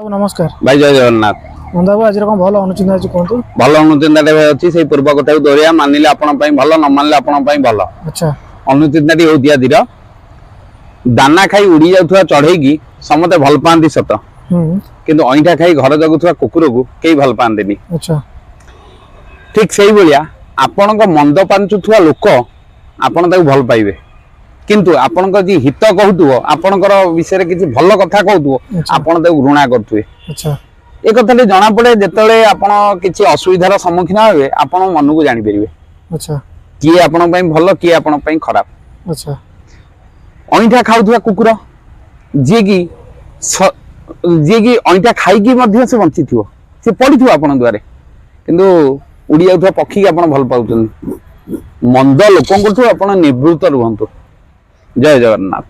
नमस्कार भाई जय जगन्नाथ बंदा बाबू आज कौन भल अनुचिंता अच्छी कहतु भल अनुचिंता अच्छी से पूर्व कथा दोहरिया मानिले आपण भल न मानिले आपण भल। अच्छा अनुचिंता होती धीर दाना खाई उड़ी जाऊा चढ़ई की समते भल पाती सत किंतु अईठा खाई घर जगुवा कुकुर को कई भल पाती। अच्छा ठीक से भाया आपण मंद पांचुवा लोक आपण भल पाइबे किंतु आपण जी हित कहतु आपणकर विषय किसी भल कथा कहतु आपण घृणा करुवे। अच्छा एक कथा जना पड़े जिते आपड़ किसी असुविधार सम्मुखीन हे आपण मन को जानीपर। अच्छा किए आपण भल किए आपण खराब। अच्छा अईठा खाऊा कुकुर जी की अईठा खाई से बंची थी सी पड़ी आपण द्वारे किंतु उड़ी जाऊा पक्षी आप भल पाँच मंद लोक निवृत्त रुहतु। जय जगन्नाथ।